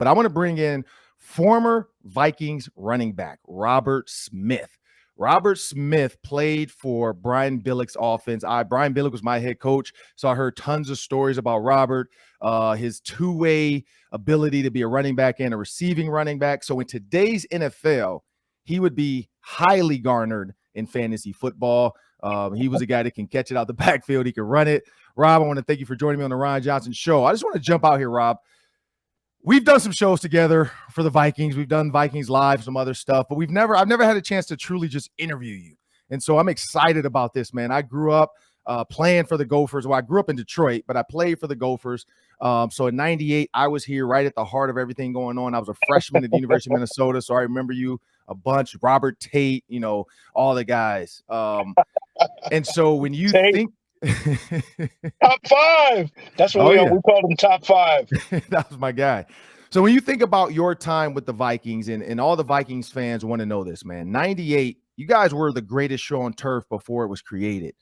But I want to bring in former Vikings running back Robert Smith. Robert Smith played for Brian Billick's offense. Brian Billick was my head coach, so I heard tons of stories about Robert, his two-way ability to be a running back and a receiving running back. So in today's NFL, he would be highly garnered in fantasy football. He was a guy that can catch it out the backfield. He can run it. Rob, I want to thank you for joining me on the Ryan Johnson Show. I just want to jump out here, Rob. We've done some shows together for the Vikings. We've done Vikings Live, some other stuff, but I've never had a chance to truly just interview you. And so I'm excited about this, man. I grew up playing for the Gophers. Well, I grew up in Detroit, but I played for the Gophers. So in 98, I was here right at the heart of everything going on. I was a freshman at the University of Minnesota, so I remember you a bunch. Robert Tate, all the guys. And so when you think top five, that's what we called him, top five. That was my guy. So when you think about your time with the Vikings, and all the Vikings fans want to know this, man, 98, you guys were the greatest show on turf before it was created.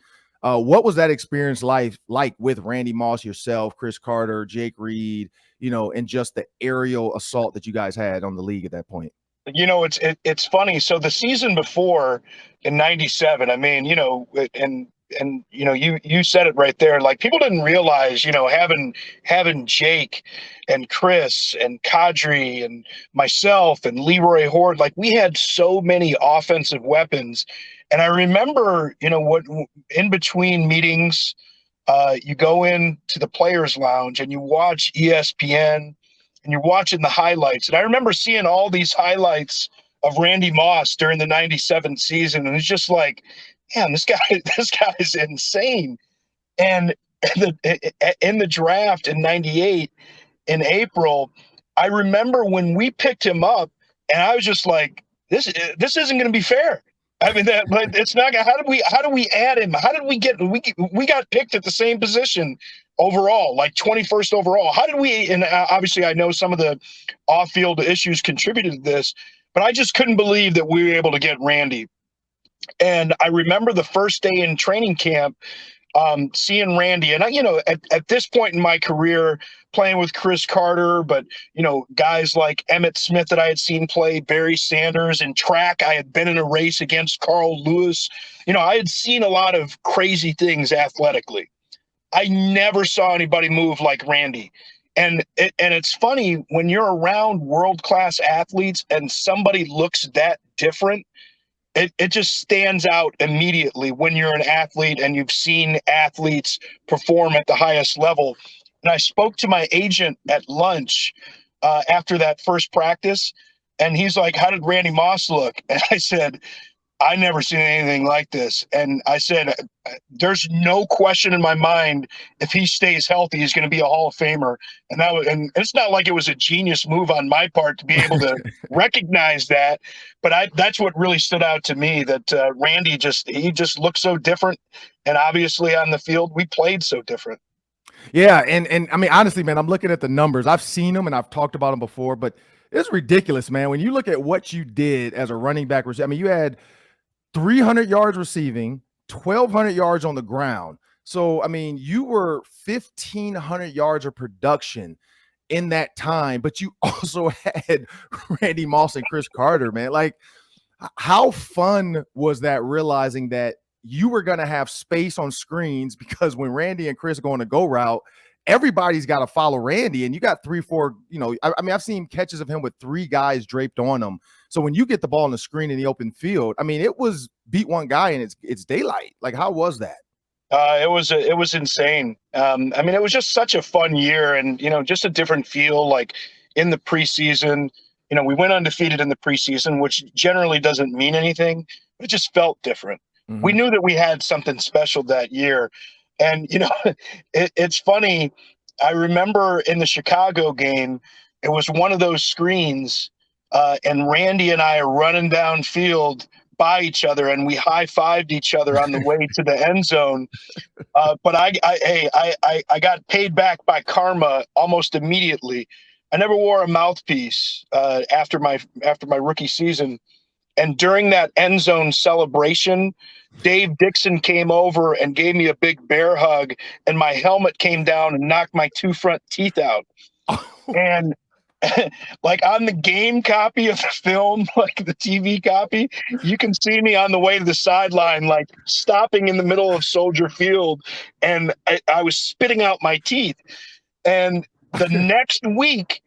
What was that experience like with Randy Moss, yourself, Chris Carter, Jake Reed, and just the aerial assault that you guys had on the league at that point? It's funny. So the season before in 97, I mean, and you said it right there. Like, people didn't realize, having Jake and Chris and Kadri and myself and Leroy Horde, like, we had so many offensive weapons. And I remember, what in between meetings, you go into the players' lounge and you watch ESPN and you're watching the highlights. And I remember seeing all these highlights of Randy Moss during the 97 season. And it's just like, man, this guy's insane. And in the draft in 98 in April, I remember when we picked him up, and I was just like, this isn't going to be fair. I mean, it's not. How do we add him? How did we got picked at the same position overall, like 21st overall? How did we? And obviously, I know some of the off-field issues contributed to this, but I just couldn't believe that we were able to get Randy. And I remember the first day in training camp, seeing Randy, and at this point in my career, playing with Chris Carter, but guys like Emmitt Smith that I had seen play, Barry Sanders. In track, I had been in a race against Carl Lewis. I had seen a lot of crazy things athletically. I never saw anybody move like Randy. And it's funny, when you're around world-class athletes and somebody looks that different, it just stands out immediately when you're an athlete and you've seen athletes perform at the highest level. And I spoke to my agent at lunch after that first practice, and he's like, "How did Randy Moss look?" And I said, "I never seen anything like this." And I said, "There's no question in my mind, if he stays healthy, he's going to be a Hall of Famer." And it's not like it was a genius move on my part to be able to recognize that, but that's what really stood out to me, that Randy just looked so different, and obviously on the field we played so different. Yeah, and I mean, honestly, man, I'm looking at the numbers. I've seen them and I've talked about them before, but it's ridiculous, man. When you look at what you did as a running back, I mean, you had 300 yards receiving, 1,200 yards on the ground. So, I mean, you were 1,500 yards of production in that time, but you also had Randy Moss and Chris Carter, man. Like, how fun was that, realizing that you were going to have space on screens? Because when Randy and Chris go on a go route, everybody's got to follow Randy, and you got 3-4, I mean, I've seen catches of him with 3 guys draped on him. So when you get the ball on the screen in the open field, I mean, it was beat one guy and it's daylight. Like, how was that? It was insane. I mean, it was just such a fun year, and, just a different feel. Like, in the preseason, we went undefeated in the preseason, which generally doesn't mean anything, but it just felt different. Mm-hmm. We knew that we had something special that year. And, it's funny. I remember in the Chicago game, it was one of those screens, and Randy and I are running downfield by each other, and we high-fived each other on the way to the end zone. But I got paid back by karma almost immediately. I never wore a mouthpiece after my rookie season. And during that end zone celebration, Dave Dixon came over and gave me a big bear hug, and my helmet came down and knocked my 2 front teeth out. And like on the game copy of the film, like the TV copy, you can see me on the way to the sideline, like stopping in the middle of Soldier Field, and I was spitting out my teeth. And the next week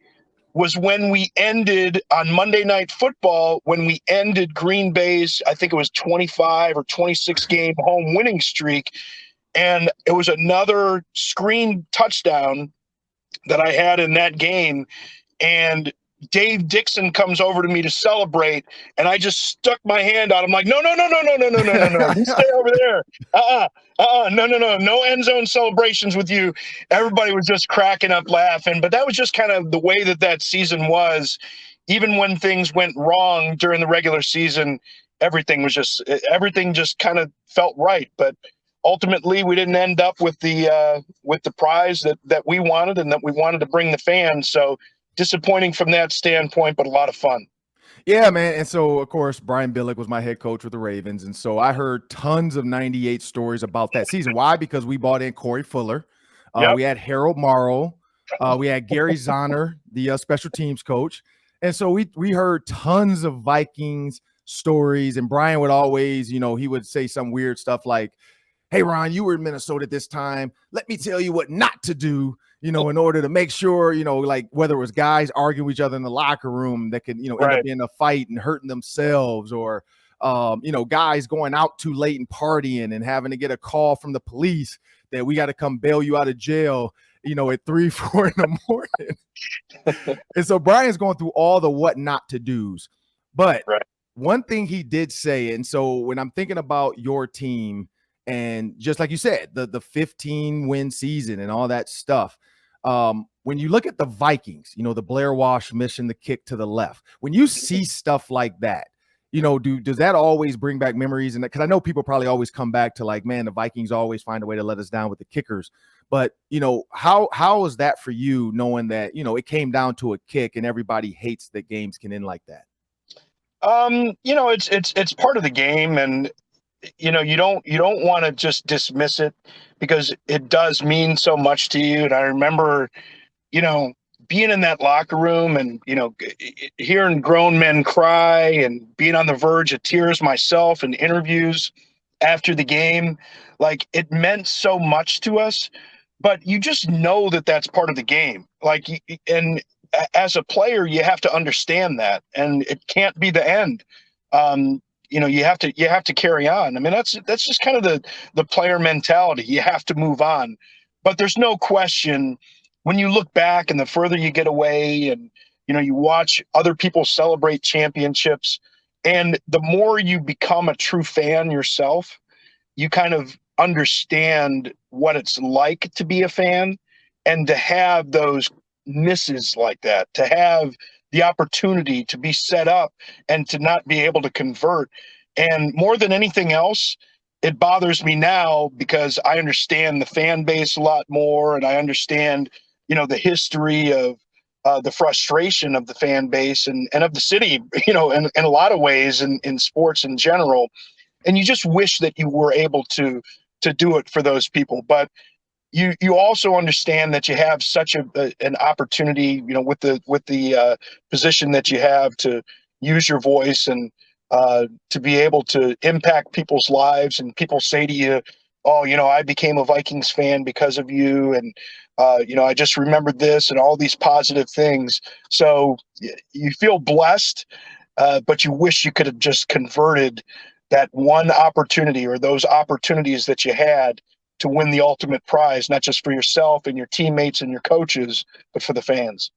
was when we ended on Monday Night Football, when we ended Green Bay's, I think it was 25 or 26 game home winning streak. And it was another screen touchdown that I had in that game. And Dave Dixon comes over to me to celebrate, and I just stuck my hand out. I'm like, no, no, no, no, no, no, no, no, no, no. You stay over there. No, no, no. No end zone celebrations with you. Everybody was just cracking up laughing. But that was just kind of the way that season was. Even when things went wrong during the regular season, everything just kind of felt right. But ultimately, we didn't end up with the prize that we wanted and that we wanted to bring the fans. So disappointing from that standpoint, but a lot of fun. Yeah, man. And so, of course, Brian Billick was my head coach with the Ravens. And so I heard tons of 98 stories about that season. Why? Because we brought in Corey Fuller. Yep. We had Harold Morrow. We had Gary Zahner, the special teams coach. And so we heard tons of Vikings stories. And Brian would always, he would say some weird stuff like, hey, Ron, you were in Minnesota this time. Let me tell you what not to do, in order to make sure, like whether it was guys arguing with each other in the locker room that could, end up being a fight and hurting themselves, or, guys going out too late and partying and having to get a call from the police that we got to come bail you out of jail, at 3, 4 in the morning. And so Brian's going through all the what not to do's. But one thing he did say, and so when I'm thinking about your team, and just like you said, the 15 win season and all that stuff. When you look at the Vikings, the Blair Walsh mission, the kick to the left, when you see stuff like that, does that always bring back memories? And because I know people probably always come back to like, man, the Vikings always find a way to let us down with the kickers. But, how is that for you, knowing that, it came down to a kick and everybody hates that games can end like that? It's part of the game, and you don't want to just dismiss it because it does mean so much to you. And I remember, being in that locker room and, hearing grown men cry and being on the verge of tears myself in interviews after the game. Like, it meant so much to us, but you just know that that's part of the game. Like, and as a player, you have to understand that, and it can't be the end. You have to carry on. I mean, that's just kind of the player mentality. You have to move on. But there's no question, when you look back and the further you get away and, you watch other people celebrate championships, and the more you become a true fan yourself, you kind of understand what it's like to be a fan and to have those misses like that, to have the opportunity to be set up and to not be able to convert. And more than anything else, it bothers me now because I understand the fan base a lot more, and I understand, the history of the frustration of the fan base and of the city, in a lot of ways in sports in general. And you just wish that you were able to do it for those people. But you also understand that you have such an opportunity, with the position that you have to use your voice and to be able to impact people's lives. And people say to you, oh, I became a Vikings fan because of you. And, I just remembered this and all these positive things. So you feel blessed, but you wish you could have just converted that one opportunity or those opportunities that you had to win the ultimate prize, not just for yourself and your teammates and your coaches, but for the fans.